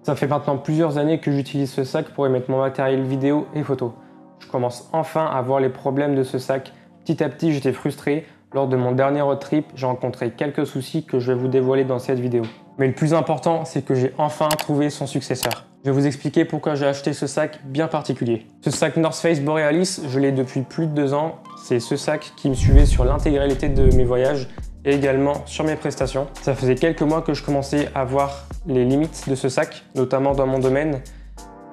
Ça fait maintenant plusieurs années que j'utilise ce sac pour y mettre mon matériel vidéo et photo. Je commence enfin à voir les problèmes de ce sac. Petit à petit, j'étais frustré. Lors de mon dernier road trip, j'ai rencontré quelques soucis que je vais vous dévoiler dans cette vidéo. Mais le plus important, c'est que j'ai enfin trouvé son successeur. Je vais vous expliquer pourquoi j'ai acheté ce sac bien particulier. Ce sac North Face Borealis, je l'ai depuis plus de 2 ans. C'est ce sac qui me suivait sur l'intégralité de mes voyages et également sur mes prestations. Ça faisait quelques mois que je commençais à voir les limites de ce sac, notamment dans mon domaine.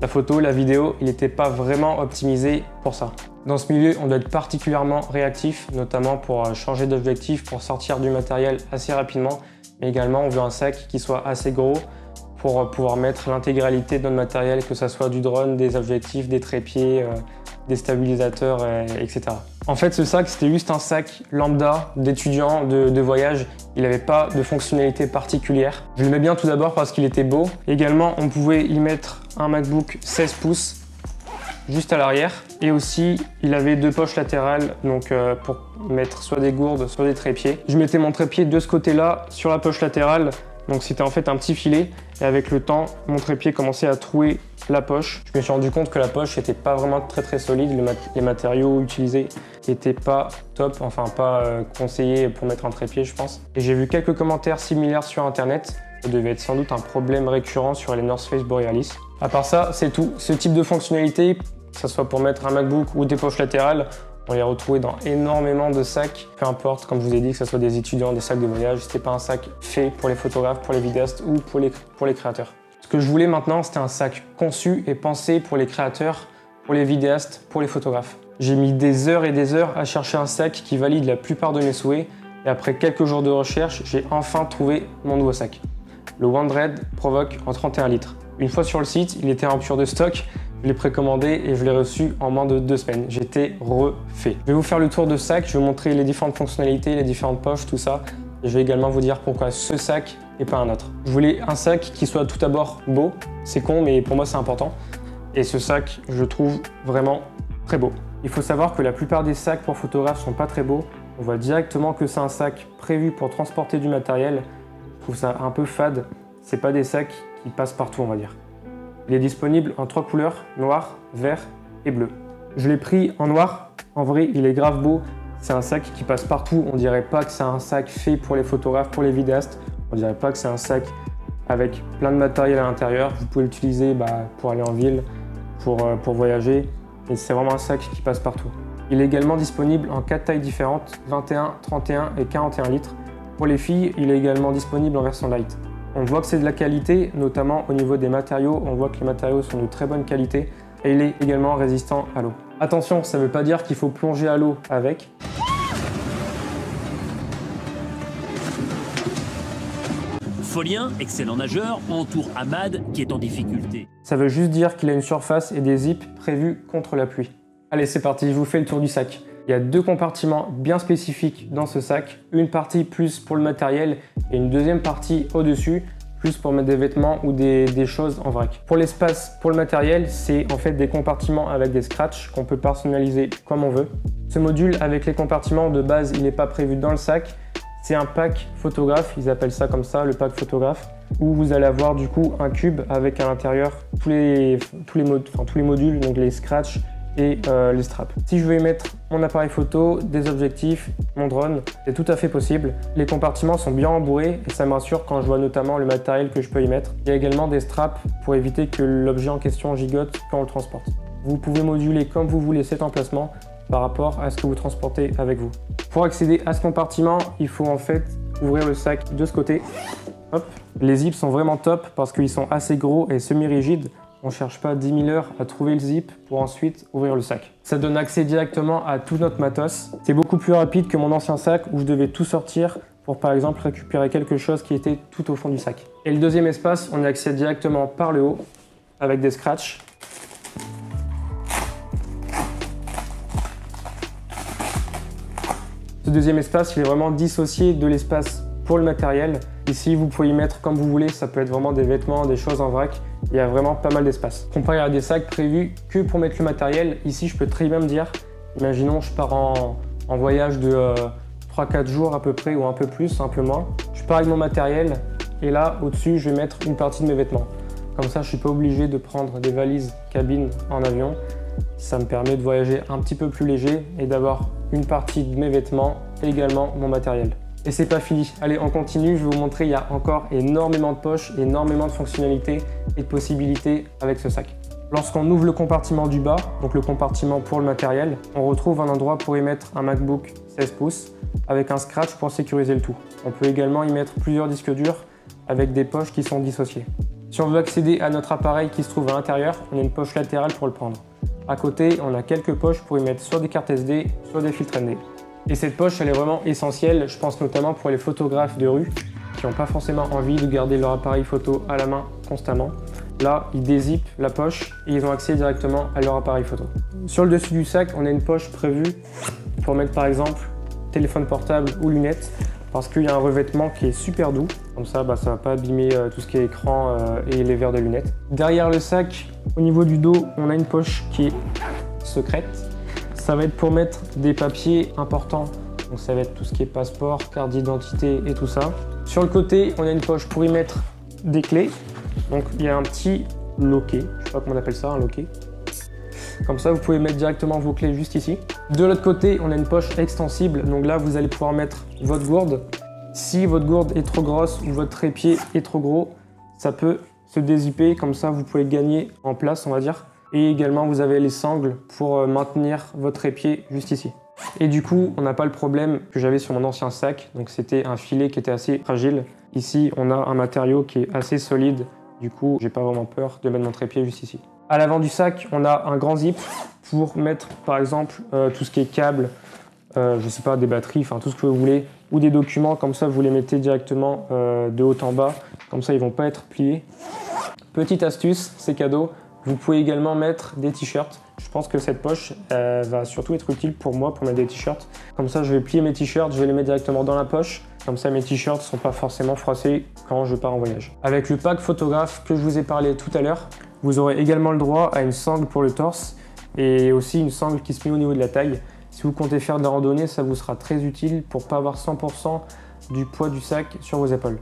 La photo, la vidéo, il n'était pas vraiment optimisé pour ça. Dans ce milieu, on doit être particulièrement réactif, notamment pour changer d'objectif, pour sortir du matériel assez rapidement. Mais également, on veut un sac qui soit assez gros pour pouvoir mettre l'intégralité de notre matériel, que ce soit du drone, des objectifs, des trépieds, des stabilisateurs, etc. En fait, ce sac, c'était juste un sac lambda d'étudiant de voyage. Il n'avait pas de fonctionnalité particulière. Je l'aimais bien tout d'abord parce qu'il était beau. Également, on pouvait y mettre un MacBook 16 pouces juste à l'arrière. Et aussi, il avait 2 poches latérales donc pour mettre soit des gourdes, soit des trépieds. Je mettais mon trépied de ce côté-là sur la poche latérale. Donc c'était en fait un petit filet. Et avec le temps, mon trépied commençait à trouer la poche. Je me suis rendu compte que la poche n'était pas vraiment très solide. Les matériaux utilisés n'étaient pas top, enfin pas conseillés pour mettre un trépied, je pense. Et j'ai vu quelques commentaires similaires sur internet. Ça devait être sans doute un problème récurrent sur les North Face Borealis. À part ça, c'est tout. Ce type de fonctionnalité, que ce soit pour mettre un MacBook ou des poches latérales, on les retrouvait dans énormément de sacs. Peu importe, comme je vous ai dit, que ce soit des étudiants, des sacs de voyage, c'était pas un sac fait pour les photographes, pour les vidéastes ou pour les créateurs. Ce que je voulais maintenant, c'était un sac conçu et pensé pour les créateurs, pour les vidéastes, pour les photographes. J'ai mis des heures et des heures à chercher un sac qui valide la plupart de mes souhaits et après quelques jours de recherche, j'ai enfin trouvé mon nouveau sac. Le Wandred Provoke en 31 litres. Une fois sur le site, il était en rupture de stock. Je l'ai précommandé et je l'ai reçu en moins de 2 semaines. J'étais refait. Je vais vous faire le tour de ce sac, je vais vous montrer les différentes fonctionnalités, les différentes poches, tout ça. Et je vais également vous dire pourquoi ce sac et pas un autre. Je voulais un sac qui soit tout d'abord beau. C'est con, mais pour moi c'est important. Et ce sac, je le trouve vraiment très beau. Il faut savoir que la plupart des sacs pour photographes sont pas très beaux. On voit directement que c'est un sac prévu pour transporter du matériel. Je trouve ça un peu fade. C'est pas des sacs qui passent partout, on va dire. Il est disponible en 3 couleurs, noir, vert et bleu. Je l'ai pris en noir. En vrai, il est grave beau. C'est un sac qui passe partout. On dirait pas que c'est un sac fait pour les photographes, pour les vidéastes. On dirait pas que c'est un sac avec plein de matériel à l'intérieur. Vous pouvez l'utiliser pour aller en ville, pour voyager. Et c'est vraiment un sac qui passe partout. Il est également disponible en 4 tailles différentes, 21, 31 et 41 litres. Pour les filles, il est également disponible en version light. On voit que c'est de la qualité, notamment au niveau des matériaux. On voit que les matériaux sont de très bonne qualité et il est également résistant à l'eau. Attention, ça ne veut pas dire qu'il faut plonger à l'eau avec. Folien, excellent nageur, entoure Ahmad qui est en difficulté. Ça veut juste dire qu'il a une surface et des zips prévus contre la pluie. Allez, c'est parti, je vous fais le tour du sac. Il y a 2 compartiments bien spécifiques dans ce sac. Une partie plus pour le matériel et une deuxième partie au-dessus, plus pour mettre des vêtements ou des choses en vrac. Pour l'espace, pour le matériel, c'est en fait des compartiments avec des scratchs qu'on peut personnaliser comme on veut. Ce module avec les compartiments de base, il n'est pas prévu dans le sac. C'est un pack photographe, ils appellent ça comme ça, le pack photographe, où vous allez avoir du coup un cube avec à l'intérieur tous les modules, donc les scratchs et les straps. Si je veux y mettre mon appareil photo, des objectifs, mon drone, c'est tout à fait possible. Les compartiments sont bien embourrés et ça me rassure quand je vois notamment le matériel que je peux y mettre. Il y a également des straps pour éviter que l'objet en question gigote quand on le transporte. Vous pouvez moduler comme vous voulez cet emplacement par rapport à ce que vous transportez avec vous. Pour accéder à ce compartiment, il faut en fait ouvrir le sac de ce côté. Hop. Les zips sont vraiment top parce qu'ils sont assez gros et semi-rigides. On ne cherche pas 10 000 heures à trouver le zip pour ensuite ouvrir le sac. Ça donne accès directement à tout notre matos. C'est beaucoup plus rapide que mon ancien sac où je devais tout sortir pour par exemple récupérer quelque chose qui était tout au fond du sac. Et le deuxième espace, on y accède directement par le haut avec des scratchs. Ce deuxième espace, il est vraiment dissocié de l'espace pour le matériel. Ici, vous pouvez y mettre comme vous voulez, ça peut être vraiment des vêtements, des choses en vrac. Il y a vraiment pas mal d'espace. Comparé à des sacs prévus que pour mettre le matériel, ici, je peux très bien me dire, imaginons, je pars en voyage de 3-4 jours à peu près, ou un peu plus, un peu moins. Je pars avec mon matériel, et là, au-dessus, je vais mettre une partie de mes vêtements. Comme ça, je suis pas obligé de prendre des valises cabine en avion. Ça me permet de voyager un petit peu plus léger et d'avoir une partie de mes vêtements et également mon matériel. Et c'est pas fini. Allez, on continue. Je vais vous montrer, il y a encore énormément de poches, énormément de fonctionnalités et de possibilités avec ce sac. Lorsqu'on ouvre le compartiment du bas, donc le compartiment pour le matériel, on retrouve un endroit pour y mettre un MacBook 16 pouces avec un scratch pour sécuriser le tout. On peut également y mettre plusieurs disques durs avec des poches qui sont dissociées. Si on veut accéder à notre appareil qui se trouve à l'intérieur, on a une poche latérale pour le prendre. À côté, on a quelques poches pour y mettre soit des cartes SD, soit des filtres ND. Et cette poche, elle est vraiment essentielle, je pense notamment pour les photographes de rue qui n'ont pas forcément envie de garder leur appareil photo à la main constamment. Là, ils dézippent la poche et ils ont accès directement à leur appareil photo. Sur le dessus du sac, on a une poche prévue pour mettre par exemple téléphone portable ou lunettes parce qu'il y a un revêtement qui est super doux. Comme ça, ça ne va pas abîmer tout ce qui est écran et les verres de lunettes. Derrière le sac, au niveau du dos, on a une poche qui est secrète. Ça va être pour mettre des papiers importants. Donc ça va être tout ce qui est passeport, carte d'identité et tout ça. Sur le côté, on a une poche pour y mettre des clés. Donc il y a un petit loquet, je ne sais pas comment on appelle ça, un loquet. Comme ça, vous pouvez mettre directement vos clés juste ici. De l'autre côté, on a une poche extensible. Donc là, vous allez pouvoir mettre votre gourde. Si votre gourde est trop grosse ou votre trépied est trop gros, ça peut se dézipper. Comme ça, vous pouvez gagner en place, on va dire. Et également, vous avez les sangles pour maintenir votre trépied juste ici. Et du coup, on n'a pas le problème que j'avais sur mon ancien sac. Donc c'était un filet qui était assez fragile. Ici, on a un matériau qui est assez solide. Du coup, j'ai pas vraiment peur de mettre mon trépied juste ici. À l'avant du sac, on a un grand zip pour mettre par exemple tout ce qui est câble, je sais pas, des batteries, enfin tout ce que vous voulez, ou des documents, comme ça vous les mettez directement de haut en bas, comme ça ils vont pas être pliés. Petite astuce, c'est cadeau, vous pouvez également mettre des t-shirts. Je pense que cette poche va surtout être utile pour moi pour mettre des t-shirts. Comme ça je vais plier mes t-shirts, je vais les mettre directement dans la poche. Comme ça mes t-shirts ne sont pas forcément froissés quand je pars en voyage. Avec le pack photographe que je vous ai parlé tout à l'heure, vous aurez également le droit à une sangle pour le torse et aussi une sangle qui se met au niveau de la taille. Si vous comptez faire de la randonnée, ça vous sera très utile pour ne pas avoir 100% du poids du sac sur vos épaules.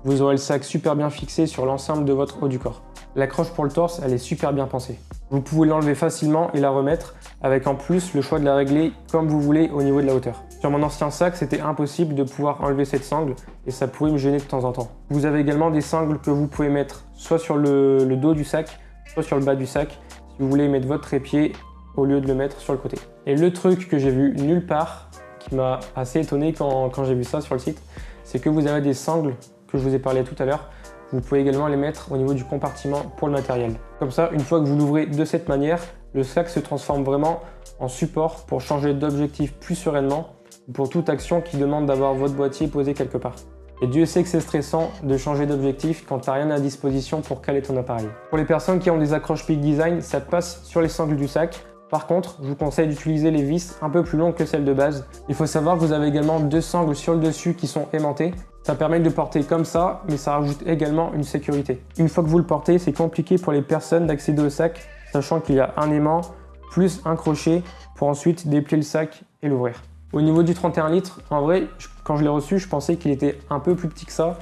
Vous aurez le sac super bien fixé sur l'ensemble de votre haut du corps. L'accroche pour le torse, elle est super bien pensée. Vous pouvez l'enlever facilement et la remettre avec en plus le choix de la régler comme vous voulez au niveau de la hauteur. Sur mon ancien sac, c'était impossible de pouvoir enlever cette sangle et ça pouvait me gêner de temps en temps. Vous avez également des sangles que vous pouvez mettre soit sur le dos du sac, soit sur le bas du sac, si vous voulez mettre votre trépied au lieu de le mettre sur le côté. Et le truc que j'ai vu nulle part, qui m'a assez étonné quand j'ai vu ça sur le site, c'est que vous avez des sangles que je vous ai parlé tout à l'heure. Vous pouvez également les mettre au niveau du compartiment pour le matériel. Comme ça, une fois que vous l'ouvrez de cette manière, le sac se transforme vraiment en support pour changer d'objectif plus sereinement ou pour toute action qui demande d'avoir votre boîtier posé quelque part. Et Dieu sait que c'est stressant de changer d'objectif quand tu n'as rien à disposition pour caler ton appareil. Pour les personnes qui ont des accroches Peak Design, ça passe sur les sangles du sac. Par contre, je vous conseille d'utiliser les vis un peu plus longues que celles de base. Il faut savoir que vous avez également deux sangles sur le dessus qui sont aimantées. Ça permet de porter comme ça, mais ça rajoute également une sécurité. Une fois que vous le portez, c'est compliqué pour les personnes d'accéder au sac, sachant qu'il y a un aimant plus un crochet pour ensuite déplier le sac et l'ouvrir. Au niveau du 31 litres, en vrai, quand je l'ai reçu, je pensais qu'il était un peu plus petit que ça,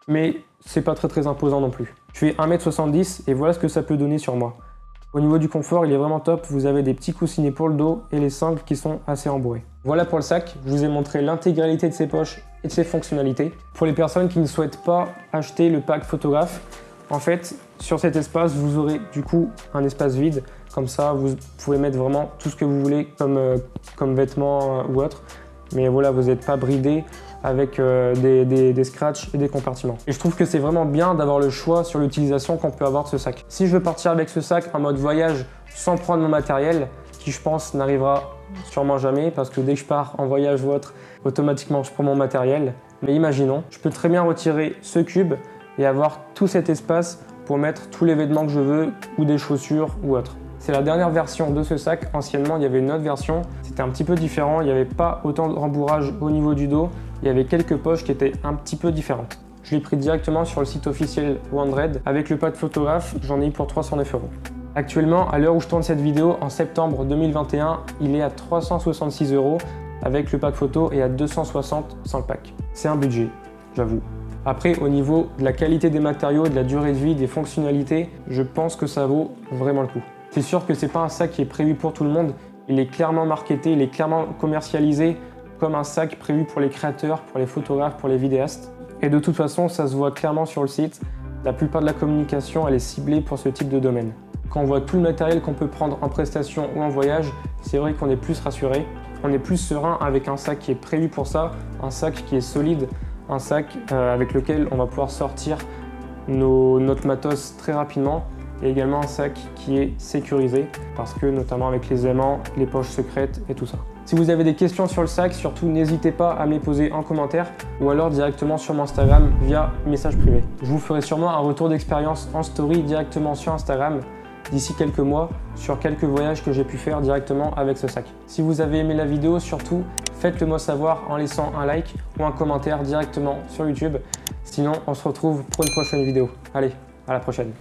mais c'est pas très imposant non plus. Je fais 1m70 et voilà ce que ça peut donner sur moi. Au niveau du confort, il est vraiment top. Vous avez des petits coussinets pour le dos et les sangles qui sont assez rembourrés. Voilà pour le sac. Je vous ai montré l'intégralité de ses poches et de ses fonctionnalités. Pour les personnes qui ne souhaitent pas acheter le pack photographe, en fait, sur cet espace, vous aurez du coup un espace vide. Comme ça, vous pouvez mettre vraiment tout ce que vous voulez comme vêtements ou autre. Mais voilà, vous n'êtes pas bridé avec des scratchs et des compartiments. Et je trouve que c'est vraiment bien d'avoir le choix sur l'utilisation qu'on peut avoir de ce sac. Si je veux partir avec ce sac en mode voyage sans prendre mon matériel, qui je pense n'arrivera sûrement jamais parce que dès que je pars en voyage ou autre, automatiquement je prends mon matériel. Mais imaginons, je peux très bien retirer ce cube et avoir tout cet espace pour mettre tous les vêtements que je veux ou des chaussures ou autre. C'est la dernière version de ce sac. Anciennement, il y avait une autre version. C'était un petit peu différent. Il n'y avait pas autant de rembourrage au niveau du dos. Il y avait quelques poches qui étaient un petit peu différentes. Je l'ai pris directement sur le site officiel OneDread. Avec le pack photographe, j'en ai eu pour 309 €. Actuellement, à l'heure où je tourne cette vidéo, en septembre 2021, il est à 366 € avec le pack photo et à 260 sans le pack. C'est un budget, j'avoue. Après, au niveau de la qualité des matériaux, de la durée de vie, des fonctionnalités, je pense que ça vaut vraiment le coup. C'est sûr que c'est pas un sac qui est prévu pour tout le monde. Il est clairement marketé, il est clairement commercialisé comme un sac prévu pour les créateurs, pour les photographes, pour les vidéastes. Et de toute façon, ça se voit clairement sur le site. La plupart de la communication, elle est ciblée pour ce type de domaine. Quand on voit tout le matériel qu'on peut prendre en prestation ou en voyage, c'est vrai qu'on est plus rassuré. On est plus serein avec un sac qui est prévu pour ça, un sac qui est solide, un sac avec lequel on va pouvoir sortir notre matos très rapidement. Et également un sac qui est sécurisé parce que notamment avec les aimants, les poches secrètes et tout ça. Si vous avez des questions sur le sac, surtout n'hésitez pas à me les poser en commentaire ou alors directement sur mon Instagram via message privé. Je vous ferai sûrement un retour d'expérience en story directement sur Instagram d'ici quelques mois sur quelques voyages que j'ai pu faire directement avec ce sac. Si vous avez aimé la vidéo, surtout faites-le moi savoir en laissant un like ou un commentaire directement sur YouTube. Sinon, on se retrouve pour une prochaine vidéo. Allez, à la prochaine.